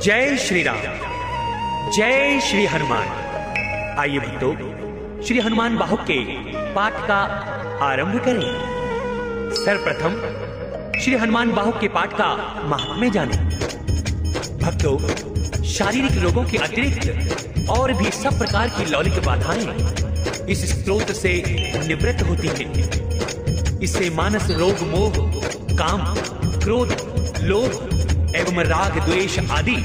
जय श्री राम, जय श्री हनुमान। आइए भक्तों, श्री हनुमान बाहुक के पाठ का आरंभ करें। सर्वप्रथम श्री हनुमान बाहुक के पाठ का महात्म्य जानें। भक्तों, शारीरिक रोगों के अतिरिक्त और भी सब प्रकार की लौकिक बाधाएं इस स्तोत्र से निवृत्त होती हैं। इससे मानस रोग, मोह, काम, क्रोध, लोभ एवं राग, द्वेष आदि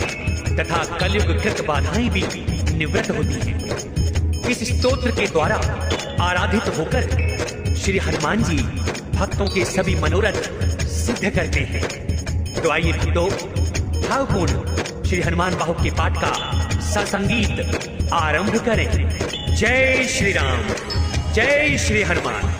तथा कलयुग कृत बाधाएं भी निवृत्त होती हैं। इस स्तोत्र के द्वारा आराधित होकर श्री हनुमान जी भक्तों के सभी मनोरथ सिद्ध करते हैं। तो आइए भक्तों, भावपूर्ण श्री हनुमान बाहुक के पाठ का ससंगीत आरंभ करें। जय श्री राम, जय श्री हनुमान।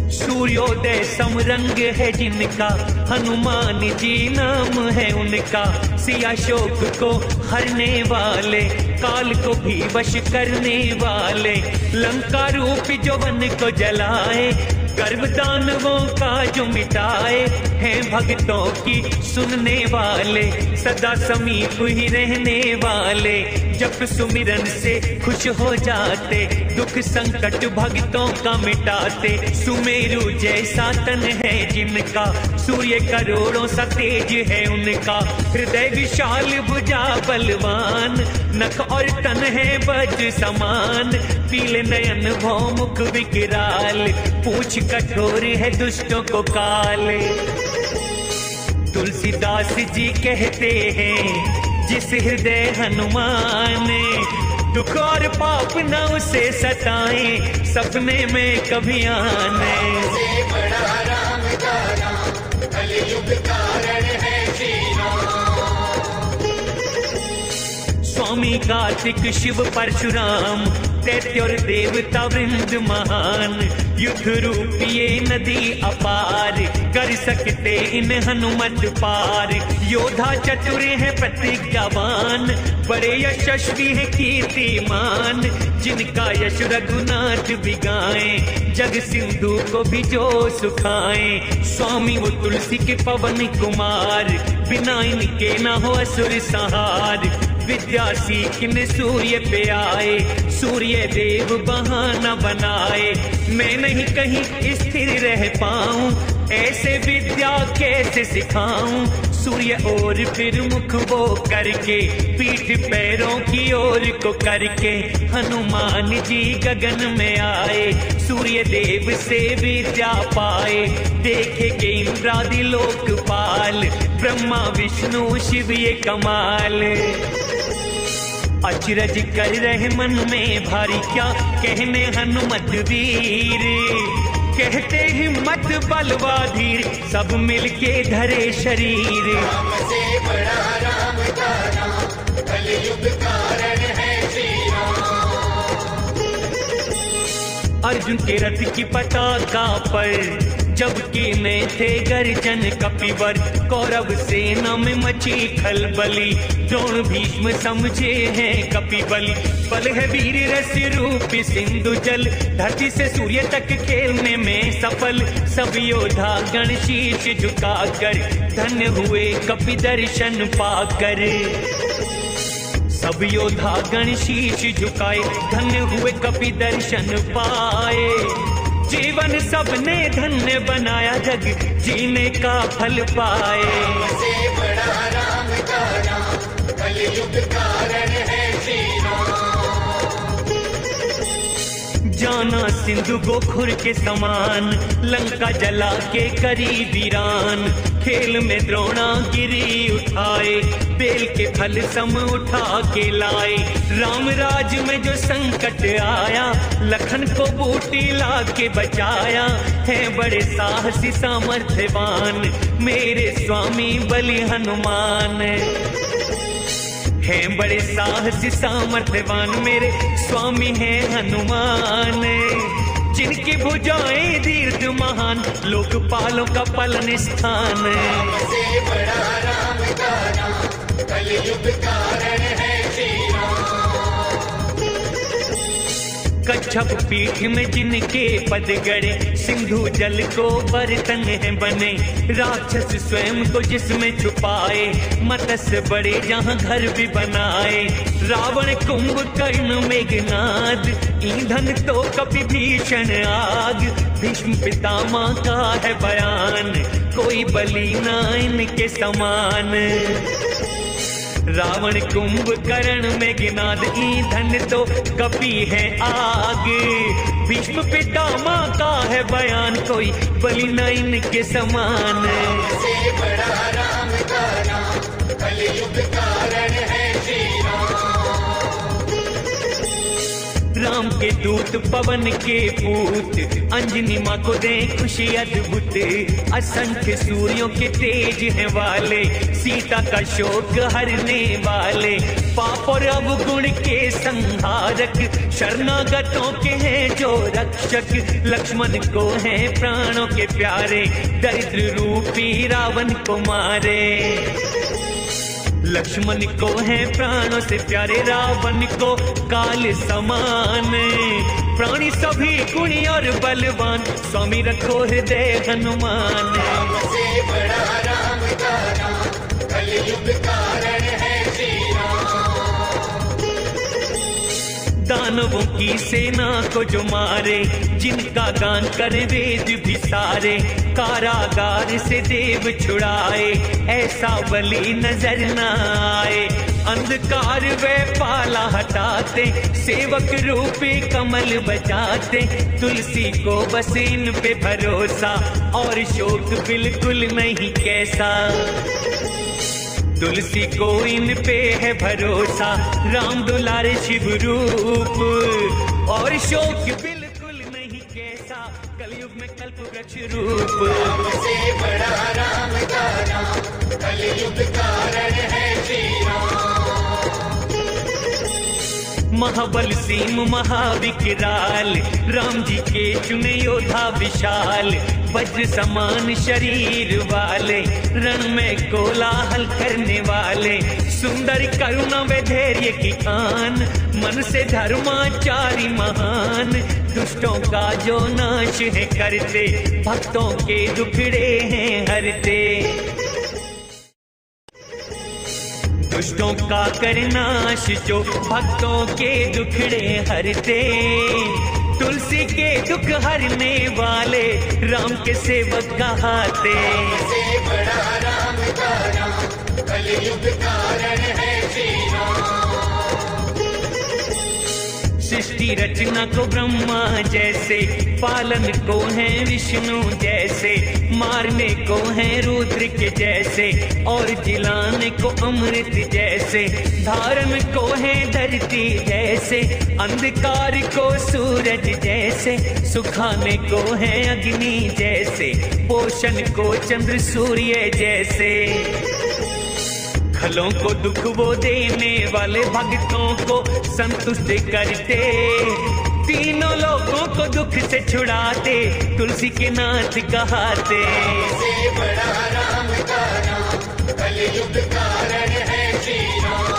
सूर्योदय समरंग है जिनका, हनुमान जी नाम है उनका। सिया शोक को हरने वाले, काल को भी वश करने वाले। लंका रूप जो वन को जलाए, गर्भ दानवों का जो मिटाए। हैं भक्तों की सुनने वाले, सदा समीप ही रहने वाले। जब सुमिरन से खुश हो जाते, दुख संकट भक्तों का मिटाते। सुमेरु जैसा तन है जिनका, सूर्य करोड़ों सा तेज है उनका। हृदय विशाल, भुजा बलवान, नख और तन है वज्र समान। पीले नयन भौ मुख विकराल, पूछ कठोर है दुष्टों को काल। तुलसीदास जी कहते हैं, जिस हृदय हनुमान, दुख और पाप न उसे सताएं, सपने में कभी आने। से बड़ा राम का नाम, कलयुग कारण है श्री राम। स्वामी कार्तिक शिव परशुराम, दैत्य और देवता वृंद महान। युद्ध रूप ये नदी अपार, कर सकते इन हनुमत पार। योद्धा चतुर है प्रतिज्ञावान, बड़े यशस्वी है कीर्तिमान। जिनका यश रघुनाथ बिगाए, जग सिंधु को भी जो सुखाए। स्वामी वो तुलसी के पवन कुमार, बिना इनके ना हो असुर संहार। विद्या सीखने सूर्य पे आए, सूर्य देव बहाना बनाए। मैं नहीं कहीं स्थिर रह पाऊं, ऐसे विद्या कैसे सिखाऊं। सूर्य और फिर मुख वो करके, पीठ पैरों की ओर को करके। हनुमान जी गगन में आए, सूर्य देव से विद्या पाए। देखे के इंद्रादि लोकपाल, ब्रह्मा विष्णु शिव ये कमाल। अचरज कर रहे मन में भारी, क्या कहने हनुमत वीर। कहते हिम्मत बलवा धीर, सब मिलके धरे शरीर। राम से बड़ा राम का नाम, कलयुग कारण है श्री राम। अर्जुन के रथ की पताका पर, जब कीने थे गर्जन कपिवर। कौरव सेना में मची खलबली, द्रोण भीष्म समझे हैं कपिबली। बल है वीर रस रूप सिंधु जल, धरती से सूर्य तक खेलने में सफल। सब योद्धा गण शीश झुकाकर, धन्य हुए कपि दर्शन पाकर। सब योद्धा गण शीश झुकाए, धन्य हुए कपि दर्शन पाए। जीवन सबने धन्य बनाया, जग जीने का फल पाए। राम से बड़ा राम का नाम, कलयुग कारण है श्री राम। जाना सिंधु गोखुर के समान, लंका जला के करी वीरान। खेल में द्रोणा गिरी उठाए, बेल के फल सम उठा के लाए। राम राज में जो संकट आया, लखन को बूटी ला के बचाया। है बड़े साहसी सामर्थ्यवान मेरे स्वामी बलि हनुमान। हैं बड़े साहसी सामर्थ्यवान मेरे स्वामी हैं हनुमान। जिनकी भुजाएं दीर्घ महान, लोकपालों का पालन स्थान। राम से बड़ा राम का नाम, कलयुग कारण है श्री राम। कच्छप पीठ में जिनके पद गड़े, सिंधु जल को बर्तन है बने। राक्षस स्वयं को जिसमें छुपाए, मत्स्य बड़े जहां घर भी बनाए। रावण कुंभकर्ण मेघनाद, ईंधन तो कपि भीषण आग। भीष्म पितामह का है बयान, कोई बलि ना इनके समान। रावण कुंभकर्ण मेघनाद, ईंधन तो कपि है आग। भीष्म पितामह का है बयान, कोई बलि न इनके समान। राम से बड़ा राम का नाम, कलयुग कारण है श्री राम। राम के दूत पवन के पूत, अंजनी माँ को दे खुशी अद्भुत। असंख्य सूर्यों के तेज हैं वाले, सीता का शोक हरने वाले। पाप और अवगुण के संहारक, शरणागतों के हैं जो रक्षक। लक्ष्मण को हैं प्राणों के प्यारे, दरिद्र रूपी रावण को मारे। लक्ष्मण को है प्राणों से प्यारे, रावण को काल समान। प्राणी सभी गुणी और बलवान, स्वामी रखो हृदय हनुमान। राम से बड़ा राम का नाम, कलयुग कारण है श्री राम। दानवों की सेना को जो मारे, जिनका गान करे वेद भी सारे। कारागार से देव छुड़ाए, ऐसा बलि नजर न आए। अंधकार वे पाला हटाते, सेवक रूपी कमल बचाते। तुलसी को बस इन पे भरोसा, और शोक बिल्कुल नहीं कैसा। तुलसी को इन पे है भरोसा, राम दुलारे शिव रूप। और शोक बिल्कुल नहीं कैसा, कलयुग में कल्प वृक्ष रूप। राम से बड़ा राम का नाम, कलयुग कारण है श्री राम। महाबल सीम महाविकराल, राम जी के चुने योद्धा विशाल। वज्र समान शरीर वाले, रण में कोलाहल करने वाले। सुंदर करुणा व धैर्य की खान, मन से धर्माचारी महान। दुष्टों का जो नाश है करते, भक्तों के दुखड़े हैं हरते। दुष्टों का करनाश जो, भक्तों के दुखड़े हरते। तुलसी के दुख हरने वाले, राम के सेवक कहाते। राम से बड़ा राम का नाम, कलयुग कारण है श्री राम। सृष्टि रचना को ब्रह्मा जैसे, पालन को है विष्णु जैसे। मारने को है रुद्र के जैसे, और जिलाने को अमृत जैसे। धारण को है धरती जैसे, अंधकार को सूरज जैसे। सुखाने को है अग्नि जैसे, पोषण को चंद्र सूर्य जैसे। खलों को दुख वो देने वाले, भक्तों को संतुष्ट करते। तीनों लोगों को दुख से छुड़ाते, तुलसी के नाथ कहाते। राम से बड़ा राम का नाम, कलयुग कारण है श्री राम।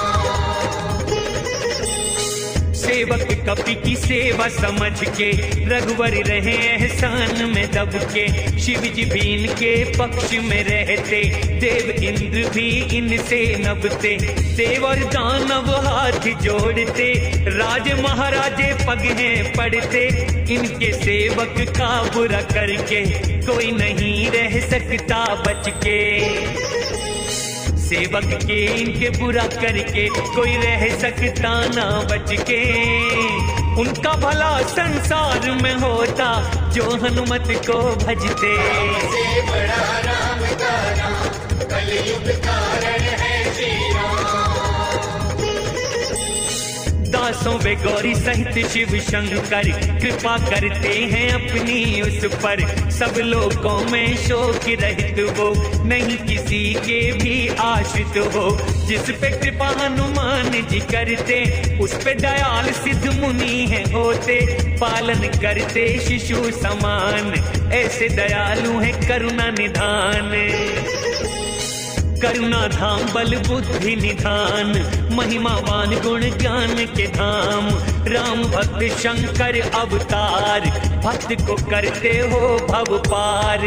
सेवक कपि की सेवा समझ के, रघुवर रहे एहसान में दब के। शिव जी भी इनके पक्ष में रहते, देव इंद्र भी इनसे नभते। देव और दानव हाथ जोड़ते, राज महाराजे पग हैं पड़ते। इनके सेवक का बुरा करके, कोई नहीं रह सकता बच के। सेवक के इनके बुरा करके, कोई रह सकता ना बच के। उनका भला संसार में होता जो हनुमत को भजते। से बड़ा राम का नाम, कलयुग कारण है श्री राम। दासों वे गौरी सहित शिव शंकर कृपा करते हैं अपनी उस पर। सब लोगों में शोक रहित वो, नहीं किसी के भी आश्रित हो। जिस पे कृपा हनुमान जी करते, उस पे दयाल सिद्ध मुनि है होते। पालन करते शिशु समान, ऐसे दयालु है करुणा निधान। करुणा धाम बल बुद्धि निधान, महिमावान गुण ज्ञान के धाम। राम भक्त शंकर अवतार, भक्त को करते हो भव पार।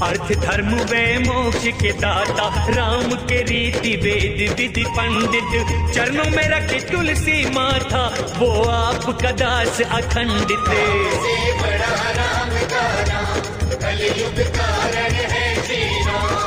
अर्थ धर्म व मोक्ष के दाता, राम के रीति वेद विधि पंडित। चरणों में रखे तुलसी माथा, वो आपका दास अखंडित। से बड़ा राम का नाम, कलयुग कारण है श्री राम।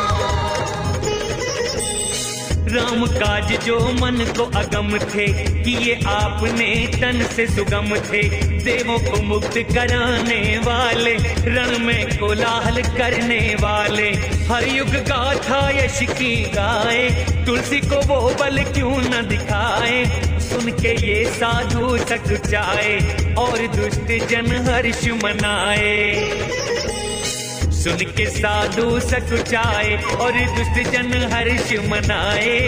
राम काज जो मन को अगम थे, किए आपने तन से सुगम थे। देवों को मुक्त कराने वाले, रण में कोलाहल करने वाले। हर युग गाथा यश की गाए, तुलसी को वो बल क्यों न दिखाए। सुन के ये साधु सकुचाए, और दुष्ट जन हर्ष मनाए। सुन के साधु सकुचाए, और दुष्ट जन हर्ष मनाए।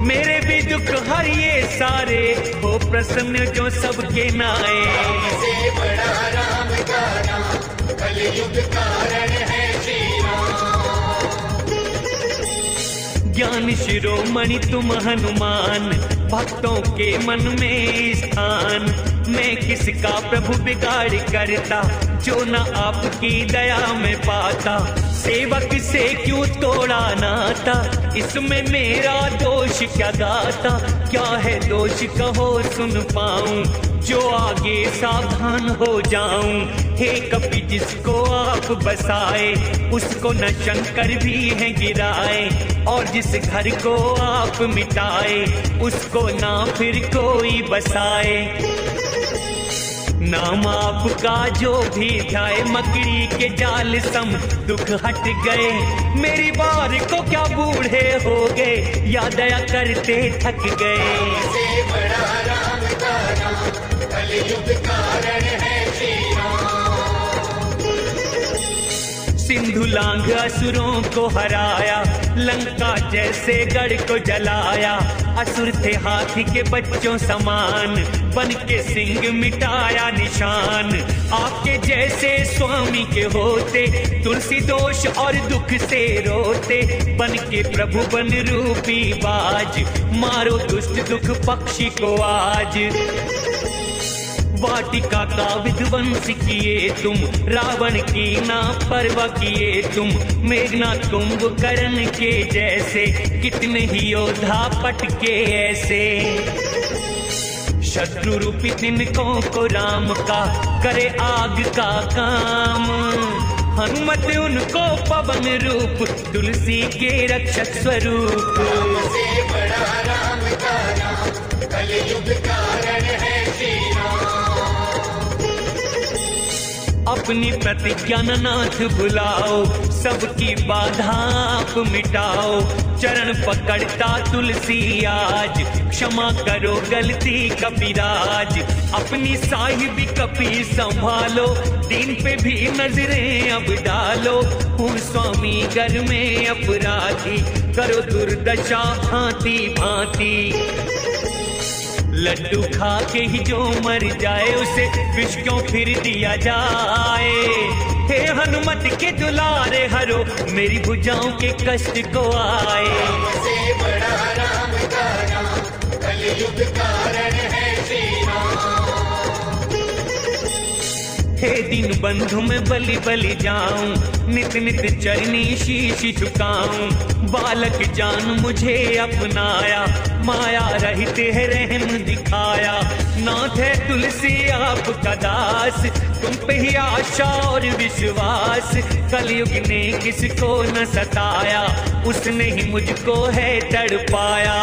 मेरे भी दुख हरिए सारे, हो प्रसन्न जो सबके नाए। से बड़ा राम का नाम, कलयुग कारण है श्री राम। ज्ञान शिरोमणि तुम हनुमान, भक्तों के मन में स्थान। मैं किसका प्रभु बिगाड़ करता, जो न आपकी दया में पाता। सेवक से क्यों तोड़ा नाता, इसमें मेरा दोष क्या दाता। क्या है दोष कहो सुन पाऊं, जो आगे सावधान हो जाऊं। हे कपि जिसको आप बसाए, उसको न शंकर भी है गिराए। और जिस घर को आप मिटाए, उसको ना फिर कोई बसाए। नाम आपका जो भी ध्याए, मकड़ी के जाल सम दुख हट गए। मेरी बार को क्या बूढ़े हो गए, या दया करते थक गए। से बड़ा राम का नाम, कलयुग कारण है श्री राम। सिंधु लांघ असुरों को हराया, लंका जैसे गढ़ को जलाया। असुर थे हाथी के बच्चों समान, बन के सिंह मिटाया निशान। आपके जैसे स्वामी के होते, तुलसी दोष और दुख से रोते। बन के प्रभु बन रूपी बाज, मारो दुष्ट दुख पक्षी को आज। वाटिका का विध्वंस किए तुम, रावण की ना परवाह किए तुम। मेघनाथ कुंभकर्ण के जैसे, कितने ही योद्धा पटके ऐसे। शत्रु रूपी तिनकों को राम का, करे आग का काम। हनुमत उनको पवन रूप, तुलसी के रक्षक स्वरूप। से बड़ा राम का नाम, कलयुग कारण है श्री राम। अपनी प्रतिज्ञा न नाथ भुलाओ, सबकी बाधा आप मिटाओ। चरण पकड़ता तुलसी आज, क्षमा करो गलती कपिराज। अपनी साहिबी कपि संभालो, दीन पे भी नजरें अब डालो। हूँ स्वामी घर में अपराधी, करो दुर्दशा भांति भांति। लड्डू खा के ही जो मर जाए, उसे विष क्यों फिर दिया जाए। हे हनुमत के दुलारे हरो, मेरी भुजाओं के कष्ट को आए। से बड़ा राम का नाम, कलयुग कारण है श्री राम। हे दीन बंधु मैं बलि बलि जाऊं, नित नित चरनी शीश झुकाऊं। बालक जान मुझे अपनाया, माया रहित है रहम दिखाया। नाथ है तुलसी आपका दास, तुम पे ही आशा और विश्वास। कलयुग ने किसको न सताया, उसने ही मुझको है तड़पाया।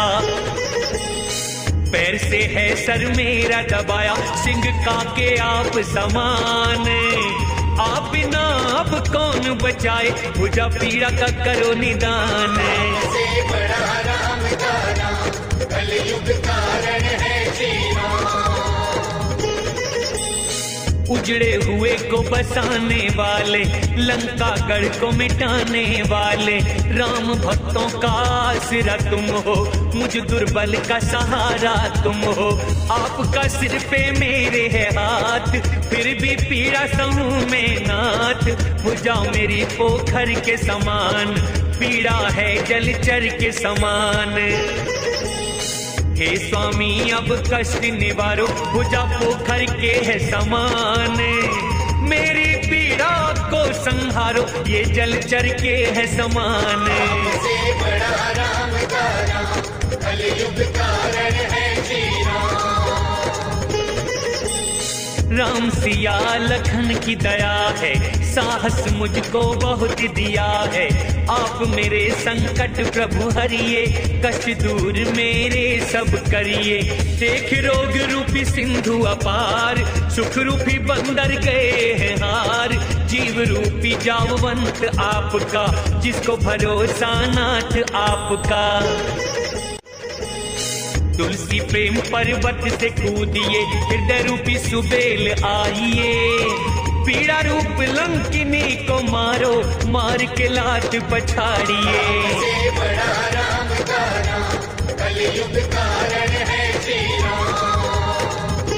पैर से है सर मेरा दबाया, सिंह का के आप समान। आप बिना अब कौन बचाए, भुजा पीड़ा का करो निदान। से बड़ा राम का नाम, कलयुग कारण है श्री राम। उजड़े हुए को बसाने वाले, लंका गढ़ को मिटाने वाले, राम भक्तों का आसरा तुम हो, मुझ दुर्बल का सहारा तुम हो। आपका सिर पे मेरे है हाथ, फिर भी पीड़ा सहूं में नाथ। भुजा मेरी पोखर के समान, पीड़ा है जलचर के समान। हे स्वामी अब कष्ट निवारो, भुजा पोखर के है समान। मेरी पीड़ा को संहारो, ये जलचर के है समान। से बड़ा राम का नाम, कलयुग कारण है श्री राम। राम सिया लखन की दया है, साहस मुझको बहुत दिया है। आप मेरे संकट प्रभु हरिए, कष्ट दूर मेरे सब करिए। देख रोग रूपी सिंधु अपार, सुख रूपी बंदर गए हैं हार। जीव रूपी जावंत आपका, जिसको भरोसा नाथ आपका। तुलसी प्रेम पर्वत से कूदिए, हृदय रूपी सुबेल आइए। पीड़ा रूप लंकिनी को मारो, मार के लात पछाड़िए। से बड़ा राम का नाम, कलयुग कारण है श्री राम।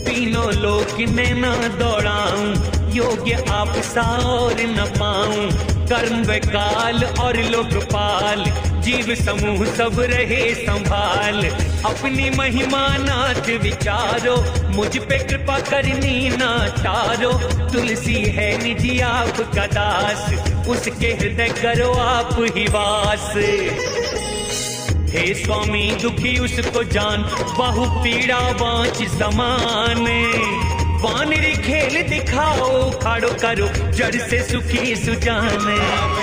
तीनों लोक में न दौड़ाऊं, योग्य आप सा और न पाऊं। कर्म व काल और लोकपाल, जीव समूह सब रहे संभाल। अपनी महिमा नाथ विचारो, मुझ पे कृपा करनी ना टारो। तुलसी है निजी आपका दास, उसके हृदय करो आप ही वास। हे स्वामी दुखी उसको जान, बहु पीड़ा बाँच समान। वानरी खेल दिखाओ, खाड़ो करो जड़ से सुखी सुजान।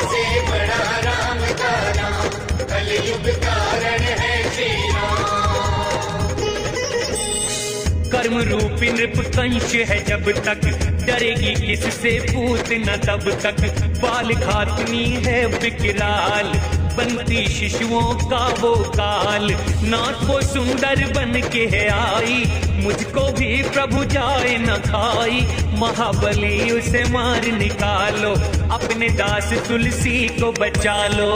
से बड़ा राम का नाम, कलयुग कारण है श्री राम। कर्म रूपी नृप कंश है जब तक, डरेगी किससे पूत न तब तक। बाल घातनी है विकराल, बनती शिशुओं का वो काल। नाथ को सुंदर बन के है आई, मुझको भी प्रभु जाए न खाई। महाबली उसे मार निकालो, अपने दास तुलसी को बचा लो।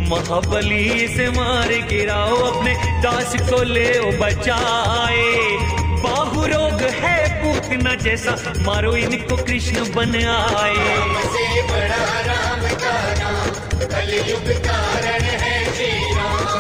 महाबली से मार गिराओ, अपने दास को ले बचाए। बाहु रोग है पूतना जैसा, मारो इनको कृष्ण बन आए। से बड़ा राम का नाम, कलयुग कारण है श्री राम।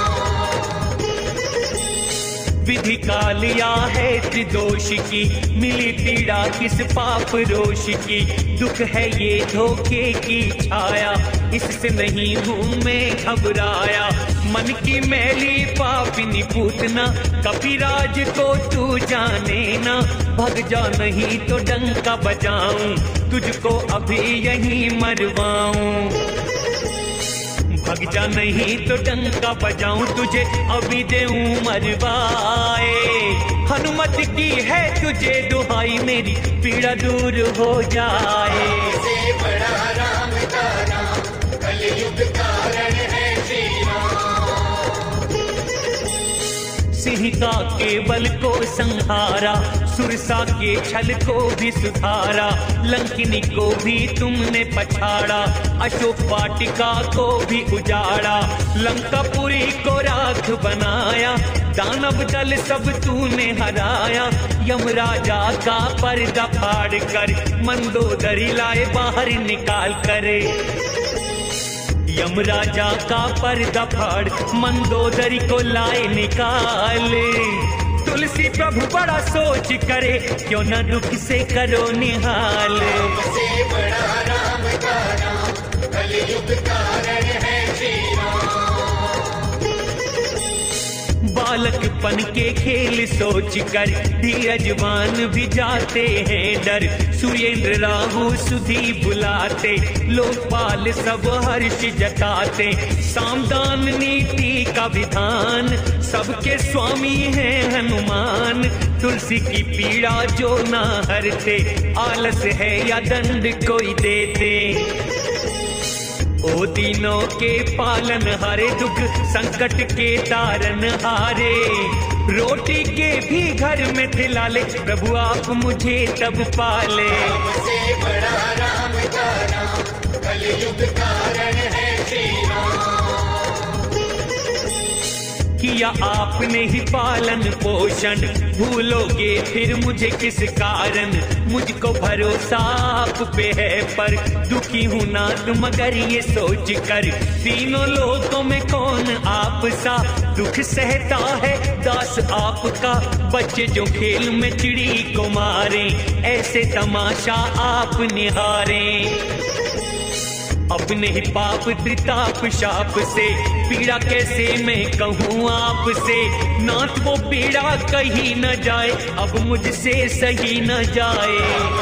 विधि कालिया है त्रिदोष की, मिली पीड़ा किस पाप रोष की। दुख है ये धोखे की छाया, इससे नहीं हूँ मैं घबराया। मन की मैली पापिनी पूतना, कपिराज को तू जाने ना। भग जा नहीं तो डंका बजाऊं, तुझको अभी यहीं मरवाऊं। भग जा नहीं तो डंका बजाऊं, तुझे अभी देऊं मरवाए। हनुमत की है तुझे दुहाई, मेरी पीड़ा दूर हो जाए। से बड़ा राम का नाम, कलयुग कारण है श्री राम। सिंह का केवल को संहारा, सुरसा के छल को भी सुधारा। लंकिनी को भी तुमने पछाड़ा, अशोक वाटिका को भी उजाड़ा। लंकापुरी को राख बनाया, दानव दल सब तूने हराया। यमराजा का पर्दा फाड़ कर, मंदोदरी लाए बाहर निकाल करे। यमराजा का पर्दा फाड़, मंदोदरी को लाए निकाले। तुलसी प्रभु बड़ा सोच करे, क्यों न दुख से करो निहाल। से बड़ा राम का नाम, कलयुग कारण है श्री राम। बालकपन के खेल सोच कर धीरजवान भी जाते हैं डर। सुरेंद्र राहु सुधी बुलाते, लोकपाल सब हर्ष जताते। सामदान नीति का विधान, सबके स्वामी हैं हनुमान। तुलसी की पीड़ा जो ना हरते, आलस है या दंड कोई देते। ओ दीनों के पालन हारे, दुख संकट के तारन हारे। रोटी के भी घर में खिलाले, प्रभु आप मुझे तब पाले। से बड़ा राम का नाम, कलयुग कारण है श्री राम। किया आपने ही पालन पोषण, भूलोगे फिर मुझे किस कारण। मुझको भरोसा आप पे है, पर दुखी हूँ नाथ मगर ये सोच कर। तीनों लोगों में कौन आप सा, दुख सहता है दास आपका। बच्चे जो खेल में चिड़ी को मारे, ऐसे तमाशा आप निहारे। अपने ही पाप त्रिताप शाप से, पीड़ा कैसे मैं कहूँ आपसे। नाथ वो पीड़ा कहीं न जाए, अब मुझसे सही न जाए।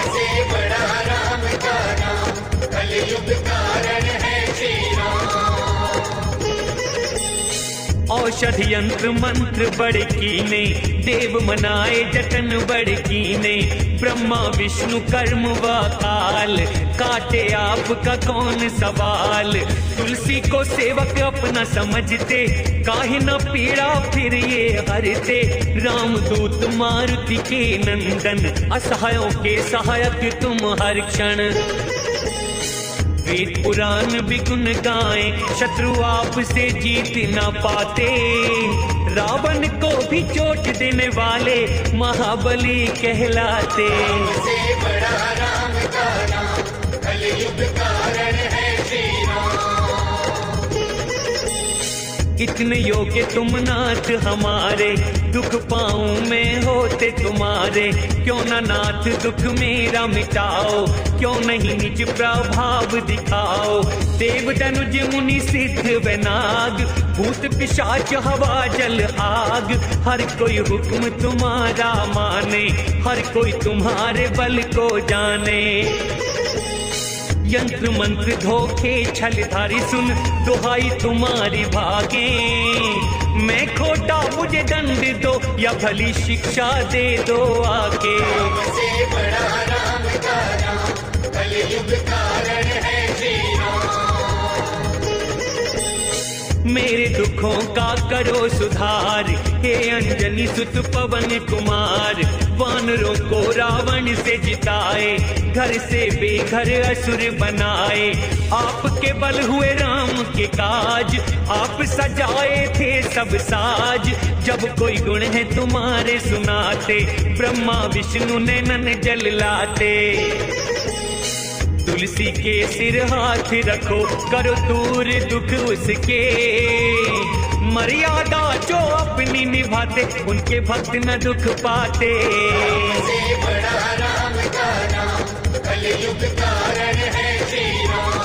से बड़ा राम का नाम, कलयुग कारण है श्री राम। औषध यंत्र मंत्र बड़ कीने, देव मनाए जतन बड़ कीने। ब्रह्मा विष्णु कर्म व काल, काटे आपका कौन सवाल। तुलसी को सेवक अपना समझते, काहे न पीड़ा फिर ये हरते। रामदूत मारुति के नंदन, असहायों के सहायक तुम हर क्षण। वेद पुराण भी गुण गाए, शत्रु आपसे जीत न पाते। रावण को भी चोट देने वाले, महाबली कहलाते। से बड़ा राम का नाम, कलयुग कारण है श्री राम। इतने योग्य तुम नाथ हमारे, दुख पाऊं मैं होते तुम्हारे। क्यों न नाथ दुख मेरा मिटाओ, क्यों नहीं निज प्रभाव दिखाओ। देव तनुज मुनि सिद्ध व नाग, भूत पिशाच हवा जल आग। हर कोई हुक्म तुम्हारा माने, हर कोई तुम्हारे बल को जाने। यंत्र मंत्र धोखे छलधारी, सुन दुहाई तुम्हारी भागे। मैं खोटा मुझे दंड दो, या भली शिक्षा दे दो आके। से बड़ा राम का नाम, कलयुग कारण है श्री राम। मेरे दुखों का करो सुधार, हे अंजनी सुत पवन कुमार। वानरों को रावण से जिताए, घर से बेघर असुर बनाए। आपके बल हुए राम के काज, आप सजाए थे सब साज। जब कोई गुण है तुम्हारे सुनाते, ब्रह्मा विष्णु नैनन जल लाते। तुलसी के सिर हाथ रखो, करो दूर दुख उसके। मर्यादा जो अपनी निभाते, उनके भक्त न दुख पाते। से बड़ा राम का नाम, कलयुग कारण है श्री राम।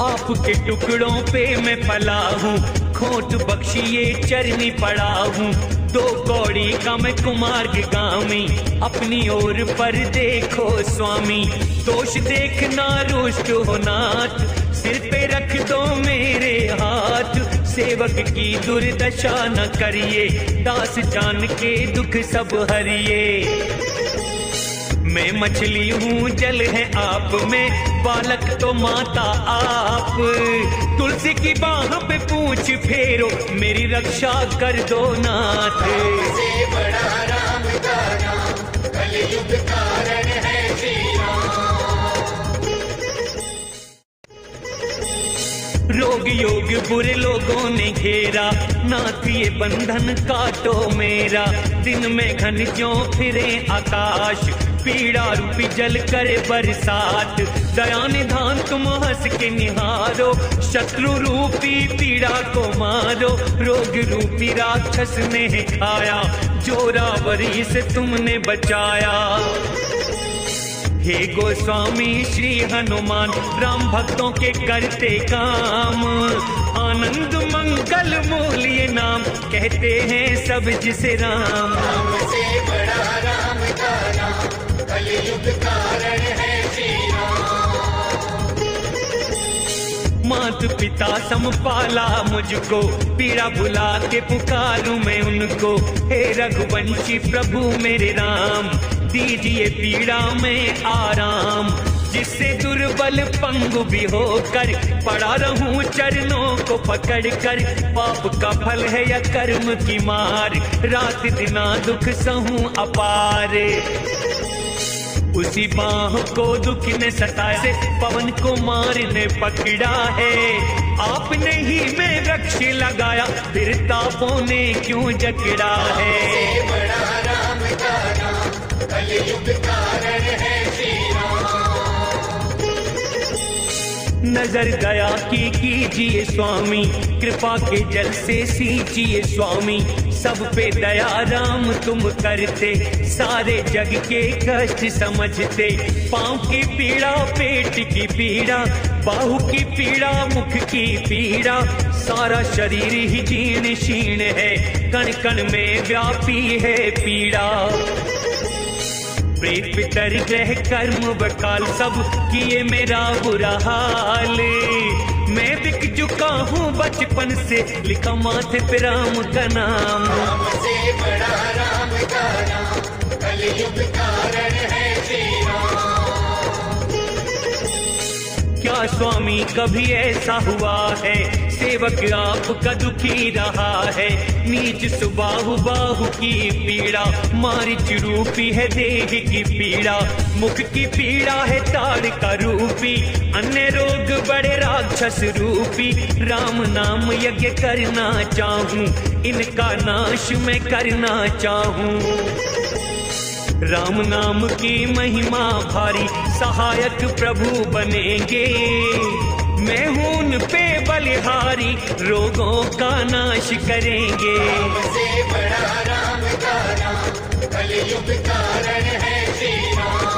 आपके टुकड़ों पे मैं पला हूँ, खोट बख्शिए चरनी पड़ा हूँ। दो कौड़ी का मैं कुमार्ग गामी, अपनी ओर पर देखो स्वामी। दोष देखना रुष्ट हो नाथ, सिर पे रख दो मेरे हाथ। सेवक की दुर्दशा न करिए, दास जान के दुख सब हरिए। मैं मछली हूँ जल है आप में, बालक तो माता आप। तुलसी की बाह पे पूछ फेरो, मेरी रक्षा कर दो नाथ। से बड़ा राम का नाम, कलयुग कारण है श्री राम। रोग योग बुरे लोगों ने घेरा, नाथ ये बंधन काटो मेरा। दिन में घन क्यों फिरे आकाश, पीड़ा रूपी जल करे बरसात। दया निधान तुम हंस के निहारो, शत्रु रूपी पीड़ा को मारो। रोग रूपी राक्षस ने खाया, जोरावरी से तुमने बचाया। हे गोस्वामी श्री हनुमान, राम भक्तों के करते काम, आनंद मंगल मूल ये नाम, कहते हैं सब जिसे राम। राम से बड़ा राम का नाम, कलयुग कारण है श्री राम। मात पिता समपाला मुझको, पीड़ा भुला के पुकारूं मैं उनको। हे रघुवंशी प्रभु मेरे राम, दीजिए पीड़ा में आराम। जिससे दुर्बल पंगु भी होकर पड़ा रहूं चरणों को पकड़ कर। पाप का फल है या कर्म की मार, रात दिना दुख सहूं अपार। उसी बाह को दुख ने सताया से पवन को मारने पकड़ा है। आपने ही में वृक्ष लगाया, फिर तापों ने क्यों जकड़ा है। से बड़ा राम का नाम, कलयुग कारण है श्री राम। नजर दया की कीजिए स्वामी, कृपा के जल से सींचिए स्वामी। सब पे दया राम तुम करते, सारे जग के कष्ट समझते। पाँव की पीड़ा, पेट की पीड़ा, बाहु की पीड़ा, मुख की पीड़ा, सारा शरीर ही जीर्ण शीर्ण है, कण कण में व्यापी है पीड़ा। प्रेत पितर ग्रह कर्म बकाल, सब किए मेरा बुरा हाल। मैं बिक चुका हूँ बचपन से, लिखा माथे पे राम का नाम। राम से बड़ा राम का नाम, कलयुग कारण है श्री राम। क्या स्वामी कभी ऐसा हुआ है, सेवक आपका दुखी रहा है। नीच सुबाहु बाहु की पीड़ा, मारिच रूपी है देह की पीड़ा। मुख की पीड़ा है ताड़ का रूपी, अन्य रोग बड़े राक्षस रूपी। राम नाम यज्ञ करना चाहूं, इनका नाश मैं करना चाहूं। राम नाम की महिमा भारी, सहायक प्रभु बनेंगे। मैं हूं उन पे बलिहारी, रोगों का नाश करेंगे। राम से बड़ा राम का नाम, कलयुग कारण है श्री राम।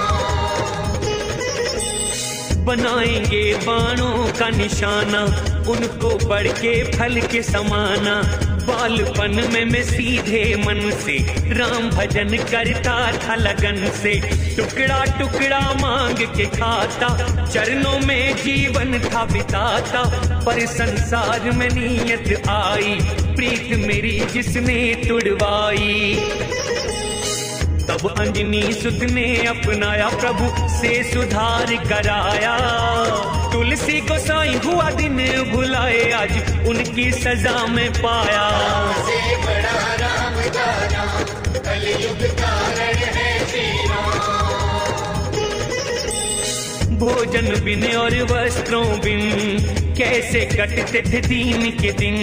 बनाएंगे बाणों का निशाना, उनको बढ़ के फल के समाना। बालपन में मैं सीधे मन से राम भजन करता था लगन से। टुकड़ा टुकड़ा मांग के खाता, चरणों में जीवन था बिताता। पर संसार में नियत आई, प्रीत मेरी जिसने तुड़वाई। तब अंजनी सुत ने अपनाया, प्रभु से सुधार कराया। तुलसी गोसाई हुआ दिन भुलाए, आज उनकी सजा में पाया। राम से बड़ा राम का नाम, कलयुग कारण है श्री राम। भोजन बिन और वस्त्रों बिन कैसे कटते थे दीन के दिन।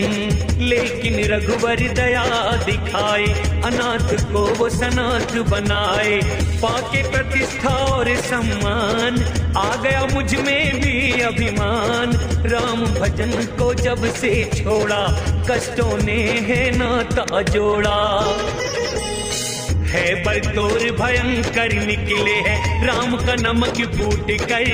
लेकिन रघुवर दया दिखाए, अनाथ को वो सनाथ बनाए। पाके प्रतिष्ठा और सम्मान, आ गया मुझ में भी अभिमान। राम भजन को जब से छोड़ा, कष्टों ने है नाता जोड़ा। है बलतोर भयंकर निकले हैं, राम का नमक फूट कर।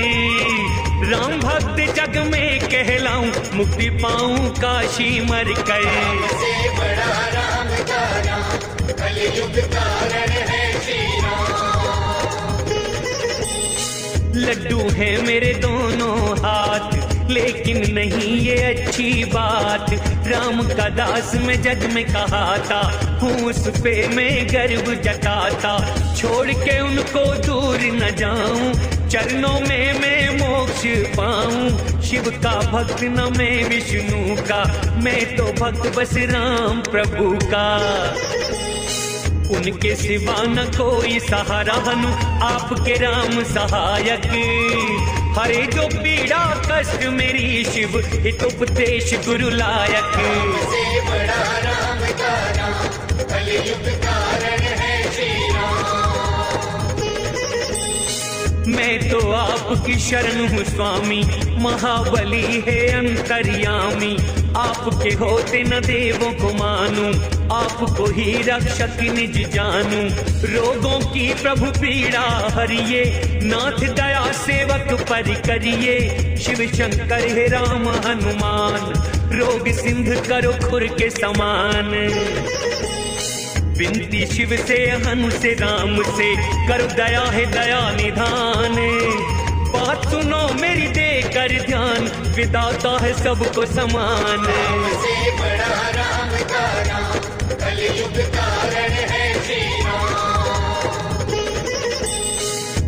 राम भक्त जग में कहलाऊं, मुक्ति पाऊं काशी मर कर। राम से बड़ा राम का नाम, कलयुग कारण है श्री राम। लड्डू है मेरे दोनों हाथ, लेकिन नहीं ये अच्छी बात। राम का दास मैं जग में कहा था, हूँ उस पे मैं गर्व जताता। छोड़ के उनको दूर न जाऊं, चरणों में मैं मोक्ष पाऊं। शिव का भक्त न मैं विष्णु का, मैं तो भक्त बस राम प्रभु का। उनके सिवा न कोई सहारा, हनु आपके राम सहायक। हरे जो पीड़ा कष्ट मेरी, शिव हित उपदेश गुरु लायक। राम से बड़ा राम का नाम, कलयुग कारण है श्री राम। मैं तो आपकी शरण हूँ स्वामी, महाबली है अंतर्यामी। आपके होते न देवों को मानूं, आपको ही रक्षक निज जानूं। रोगों की प्रभु पीड़ा हरिये, नाथ दया सेवक पर करिए। शिव शंकर हे राम हनुमान, रोग सिंध करो खुर के समान। विनती शिव से हनु से राम से, करो दया है दया निधान। बात सुनो मेरी देकर ध्यान, विदाता है सबको समान। राम से बड़ा राम का नाम, कलयुग कारण है श्री राम।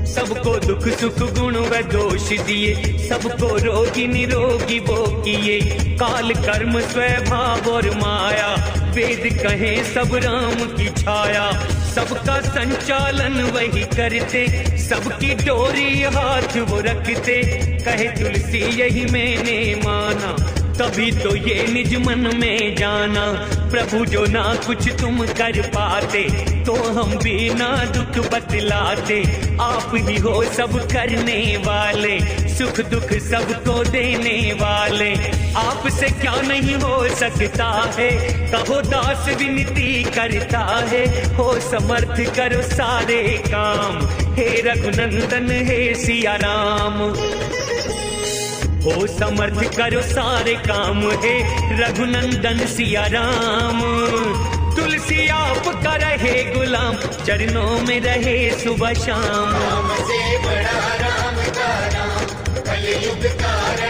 सबको दुख सुख गुण व दोष दिए, सबको रोगी निरोगी वो किए। काल कर्म स्वभाव और माया, वेद कहे सब राम की छाया। सबका संचालन वही करते, सबकी डोरी हाथ वो रखते। कहे तुलसी यही मैंने माना, तभी तो ये निज मन में जाना। प्रभु जो ना कुछ तुम कर पाते, तो हम भी ना दुख बतलाते। आप ही हो सब करने वाले, सुख दुख सबको देने वाले। आपसे क्या नहीं हो सकता है, कहो दास विनती करता है। हो समर्थ करो सारे काम, हे रघुनंदन हे सिया राम। हो समर्थ करो सारे काम, हे रघुनंदन सिया राम। तुलसी आपका रहे गुलाम, चरणों में रहे सुबह शाम। राम से बड़ा राम का नाम, कलयुग कारण